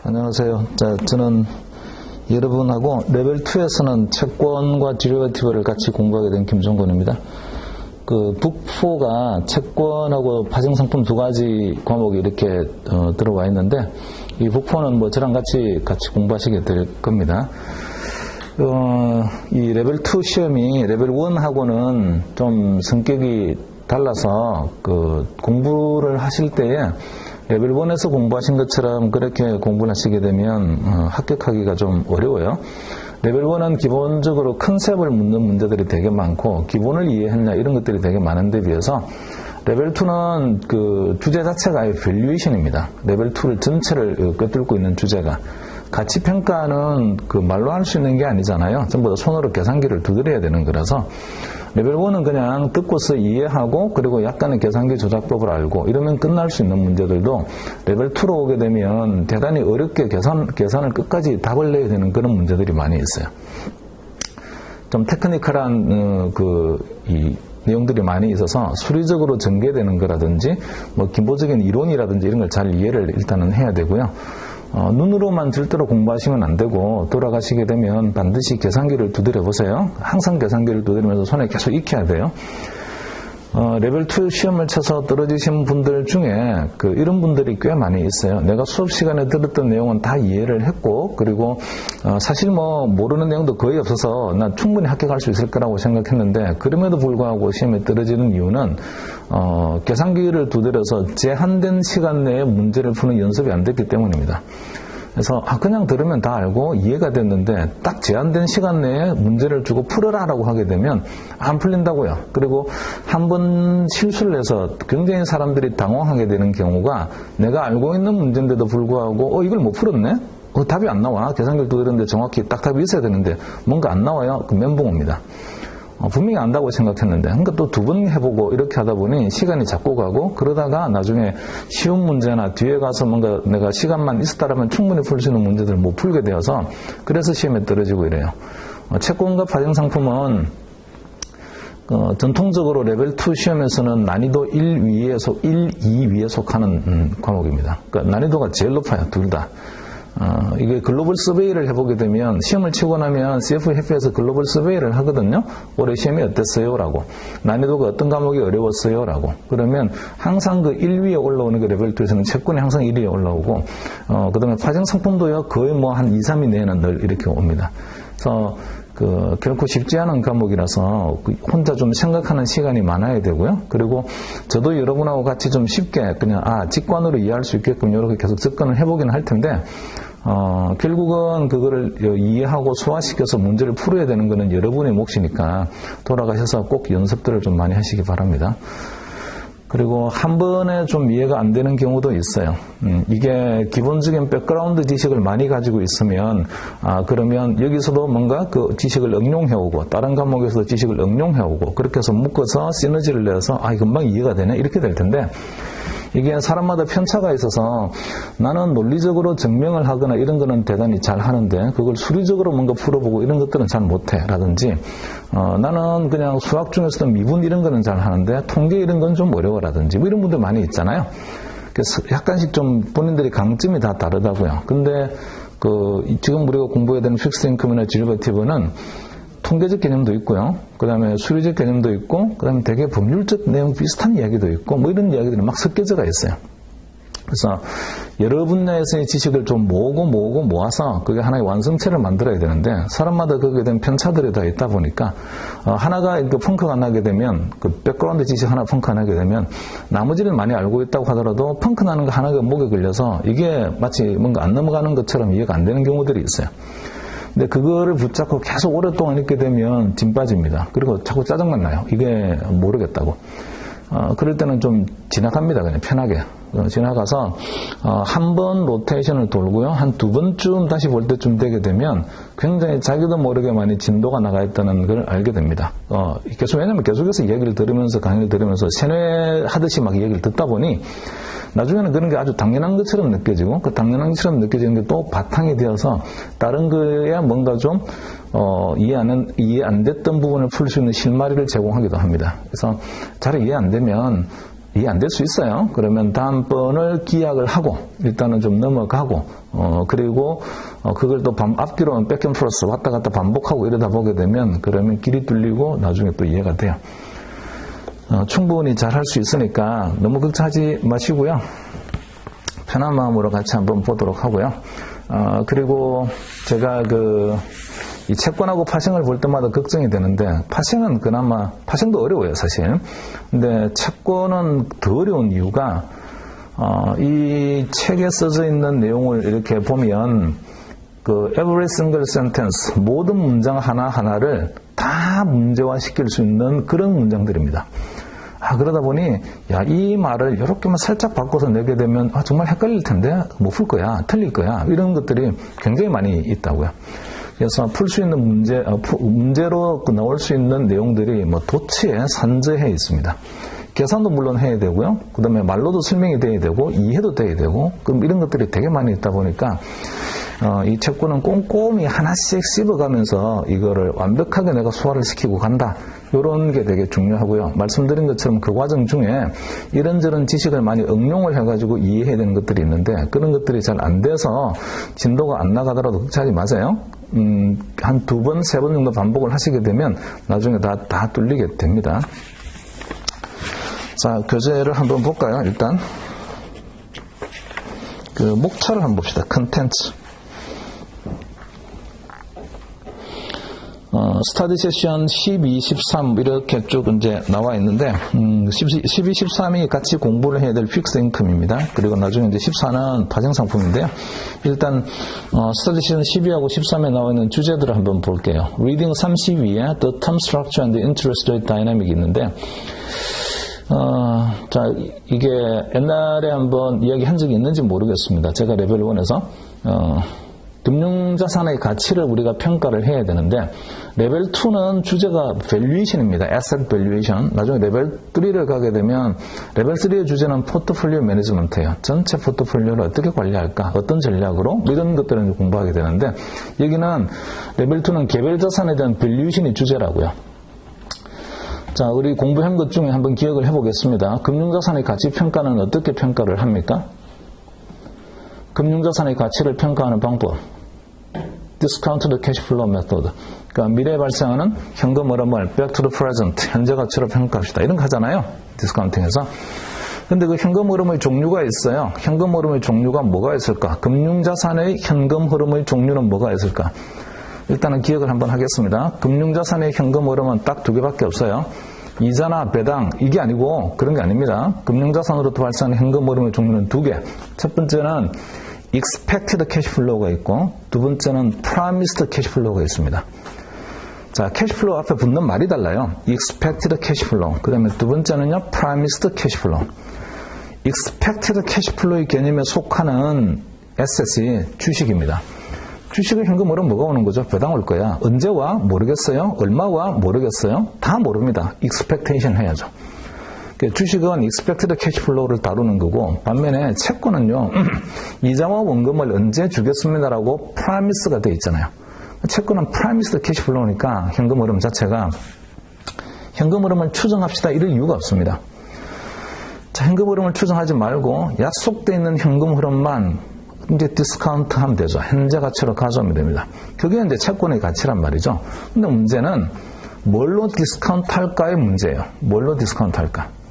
안녕하세요. 저는 여러분하고 레벨2에서는 채권과 디리버티브를 같이 공부하게 된 김종건입니다. 북4가 채권하고 파생상품 두 가지 과목이 이렇게 들어와 있는데, 이 북4는 저랑 같이 공부하시게 될 겁니다. 이 레벨2 시험이 레벨1하고는 좀 성격이 달라서 공부를 하실 때에 레벨 1에서 공부하신 것처럼 그렇게 공부를 하시게 되면 합격하기가 좀 어려워요. 레벨 1은 기본적으로 컨셉을 묻는 문제들이 되게 많고 기본을 이해했냐 이런 것들이 되게 많은데 비해서 레벨 2는 주제 자체가 아예 밸류에이션입니다. 레벨 2를 전체를 꿰뚫고 있는 주제가. 가치평가는 말로 할 수 있는 게 아니잖아요. 전부 다 손으로 계산기를 두드려야 되는 거라서 레벨 1은 그냥 듣고서 이해하고 그리고 약간의 계산기 조작법을 알고 이러면 끝날 수 있는 문제들도 레벨 2로 오게 되면 대단히 어렵게 계산을 끝까지 답을 내야 되는 그런 문제들이 많이 있어요. 좀 테크니컬한 이 내용들이 많이 있어서 수리적으로 전개되는 거라든지 기본적인 이론이라든지 이런 걸 잘 이해를 일단은 해야 되고요. 눈으로만 절대로 공부하시면 안 되고 돌아가시게 되면 반드시 계산기를 두드려 보세요. 항상 계산기를 두드리면서 손에 계속 익혀야 돼요. 레벨 2 시험을 쳐서 떨어지신 분들 중에 이런 분들이 꽤 많이 있어요. 내가 수업 시간에 들었던 내용은 다 이해를 했고 그리고 사실 모르는 내용도 거의 없어서 난 충분히 합격할 수 있을 거라고 생각했는데 그럼에도 불구하고 시험에 떨어지는 이유는 계산기를 두드려서 제한된 시간 내에 문제를 푸는 연습이 안 됐기 때문입니다. 그래서 그냥 들으면 다 알고 이해가 됐는데 딱 제한된 시간 내에 문제를 주고 풀어라라고 하게 되면 안 풀린다고요. 그리고 한번 실수를 해서 굉장히 사람들이 당황하게 되는 경우가 내가 알고 있는 문제인데도 불구하고 이걸 못 풀었네? 답이 안 나와. 계산기를 두드렸는데 정확히 딱 답이 있어야 되는데 뭔가 안 나와요. 멘붕 옵니다. 분명히 안다고 생각했는데 그러니까 또 두 번 해보고 이렇게 하다 보니 시간이 자꾸 가고 그러다가 나중에 쉬운 문제나 뒤에 가서 뭔가 내가 시간만 있었다라면 충분히 풀 수 있는 문제들을 못 풀게 되어서 그래서 시험에 떨어지고 이래요. 채권과 파생상품은 전통적으로 레벨 2 시험에서는 난이도 1, 2 위에 속하는 과목입니다. 그러니까 난이도가 제일 높아요. 둘 다. 이게 글로벌 서베이를 해보게 되면 시험을 치고 나면 CFF에서 글로벌 서베이를 하거든요. 올해 시험이 어땠어요? 라고. 난이도가 어떤 과목이 어려웠어요? 라고. 그러면 항상 1위에 올라오는 레벨 2에서는 채권이 항상 1위에 올라오고 그 다음에 파생상품도요 거의 한 2, 3위 내에는 늘 이렇게 옵니다. 그래서 결코 쉽지 않은 과목이라서 혼자 좀 생각하는 시간이 많아야 되고요. 그리고 저도 여러분하고 같이 좀 쉽게 그냥 직관으로 이해할 수 있게끔 이렇게 계속 접근을 해보긴 할 텐데 결국은 그거를 이해하고 소화시켜서 문제를 풀어야 되는 거는 여러분의 몫이니까 돌아가셔서 꼭 연습들을 좀 많이 하시기 바랍니다. 그리고 한 번에 좀 이해가 안 되는 경우도 있어요. 이게 기본적인 백그라운드 지식을 많이 가지고 있으면 그러면 여기서도 뭔가 그 지식을 응용해오고 다른 과목에서도 지식을 응용해오고 그렇게 해서 묶어서 시너지를 내서 금방 이해가 되네 이렇게 될 텐데 이게 사람마다 편차가 있어서 나는 논리적으로 증명을 하거나 이런 거는 대단히 잘 하는데 그걸 수리적으로 뭔가 풀어보고 이런 것들은 잘 못해 라든지 나는 그냥 수학 중에서도 미분 이런 거는 잘 하는데 통계 이런 건 좀 어려워라든지 이런 분들 많이 있잖아요. 그래서 약간씩 좀 본인들이 강점이 다 다르다고요. 근데 지금 우리가 공부해야 되는 픽스드 인컴이나 디리버티브는 통계적 개념도 있고요. 그 다음에 수리적 개념도 있고, 그 다음에 되게 법률적 내용 비슷한 이야기도 있고, 이런 이야기들이 막 섞여져가 있어요. 그래서 여러 분야에서의 지식을 좀 모아서 그게 하나의 완성체를 만들어야 되는데, 사람마다 거기에 대한 편차들이 다 있다 보니까, 하나가 펑크가 나게 되면, 백그라운드 지식 하나 펑크가 나게 되면, 나머지를 많이 알고 있다고 하더라도 펑크 나는 거 하나가 목에 걸려서 이게 마치 뭔가 안 넘어가는 것처럼 이해가 안 되는 경우들이 있어요. 근데 그거를 붙잡고 계속 오랫동안 있게 되면 진 빠집니다. 그리고 자꾸 짜증만 나요. 이게 모르겠다고. 그럴 때는 좀 지나갑니다. 그냥 편하게. 지나가서 한 번 로테이션을 돌고요. 한 두 번쯤 다시 볼 때쯤 되게 되면 굉장히 자기도 모르게 많이 진도가 나가 있다는 걸 알게 됩니다. 왜냐면 계속해서 이야기를 들으면서 강의를 들으면서 세뇌하듯이 막 이야기를 듣다 보니 나중에는 그런 게 아주 당연한 것처럼 느껴지고 그 당연한 것처럼 느껴지는 게 또 바탕이 되어서 다른 거에 뭔가 좀 이해 안 됐던 부분을 풀 수 있는 실마리를 제공하기도 합니다. 그래서 잘 이해 안 되면 이해 안 될 수 있어요. 그러면 다음번을 기약을 하고 일단은 좀 넘어가고 그리고 그걸 또 앞뒤로 백앤 프로스 왔다 갔다 반복하고 이러다 보게 되면 그러면 길이 뚫리고 나중에 또 이해가 돼요. 충분히 잘 할 수 있으니까 너무 걱정하지 마시고요. 편한 마음으로 같이 한번 보도록 하고요. 그리고 제가 이 채권하고 파생을 볼 때마다 걱정이 되는데, 파생도 어려워요, 사실. 근데 채권은 더 어려운 이유가, 이 책에 써져 있는 내용을 이렇게 보면, every single sentence, 모든 문장 하나하나를 다 문제화 시킬 수 있는 그런 문장들입니다. 그러다 보니, 이 말을 이렇게만 살짝 바꿔서 내게 되면, 정말 헷갈릴 텐데, 못 풀 거야, 틀릴 거야, 이런 것들이 굉장히 많이 있다고요. 그래서 풀 수 있는 문제로 나올 수 있는 내용들이 도치에 산재해 있습니다. 계산도 물론 해야 되고요. 그 다음에 말로도 설명이 돼야 되고, 이해도 돼야 되고, 그럼 이런 것들이 되게 많이 있다 보니까, 이 채권은 꼼꼼히 하나씩 씹어가면서 이거를 완벽하게 내가 소화를 시키고 간다. 이런 게 되게 중요하고요. 말씀드린 것처럼 그 과정 중에 이런저런 지식을 많이 응용을 해가지고 이해해야 되는 것들이 있는데 그런 것들이 잘 안 돼서 진도가 안 나가더라도 걱정하지 마세요. 한 2번, 3번 정도 반복을 하시게 되면 나중에 다 뚫리게 됩니다. 자, 교재를 한번 볼까요? 일단 목차를 한번 봅시다. 컨텐츠. 스터디 세션 12, 13 이렇게 쭉 이제 나와 있는데 12, 13이 같이 공부를 해야 될 픽스 인컴입니다. 그리고 나중에 이제 14는 파생 상품인데요. 일단 스터디 세션 12하고 13에 나와 있는 주제들을 한번 볼게요. 리딩 32에 The Term Structure and the Interest Rate Dynamic 있는데 자, 이게 옛날에 한번 이야기한 적이 있는지 모르겠습니다. 제가 레벨 1에서 금융자산의 가치를 우리가 평가를 해야 되는데 레벨 2는 주제가 밸류에이션입니다. Asset Valuation. 나중에 레벨 3를 가게 되면 레벨 3의 주제는 포트폴리오 매니지먼트예요. 전체 포트폴리오를 어떻게 관리할까? 어떤 전략으로? 이런 것들을 공부하게 되는데 여기는 레벨 2는 개별 자산에 대한 밸류에이션이 주제라고요. 자, 우리 공부한 것 중에 한번 기억을 해보겠습니다. 금융자산의 가치 평가는 어떻게 평가를 합니까? 금융자산의 가치를 평가하는 방법. Discounted Cash Flow Method. 그러니까 미래에 발생하는 현금 흐름을 Back to the Present, 현재 가치로 평가합시다. 이런 거 하잖아요. 디스카운팅에서. 근데 그 현금 흐름의 종류가 있어요. 현금 흐름의 종류가 뭐가 있을까? 금융자산의 현금 흐름의 종류는 뭐가 있을까? 일단은 기억을 한번 하겠습니다. 금융자산의 현금 흐름은 딱 2개밖에 없어요. 이자나 배당, 이게 아니고 그런 게 아닙니다. 금융자산으로부터 발생하는 현금 흐름의 종류는 2개. 첫 번째는 expected cash flow가 있고 두 번째는 promised cash flow가 있습니다. 자, cash flow 앞에 붙는 말이 달라요. expected cash flow. 그 다음에 두 번째는요, promised cash flow. expected cash flow의 개념에 속하는 asset이 주식입니다. 주식의 현금 흐름 뭐가 오는 거죠? 배당 올 거야. 언제 와? 모르겠어요. 얼마 와? 모르겠어요. 다 모릅니다. expectation 해야죠. 주식은 expected cash flow를 다루는 거고 반면에 채권은요. 이자와 원금을 언제 주겠습니다라고 promise가 되어 있잖아요. 채권은 promised cash flow니까 현금 흐름 자체가 현금 흐름을 추정합시다 이럴 이유가 없습니다. 자, 현금 흐름을 추정하지 말고 약속되어 있는 현금 흐름만 이제 디스카운트 하면 되죠. 현재 가치로 가져오면 됩니다. 그게 이제 채권의 가치란 말이죠. 근데 문제는 뭘로 디스카운트 할까의 문제예요. 뭘로 디스카운트 할까?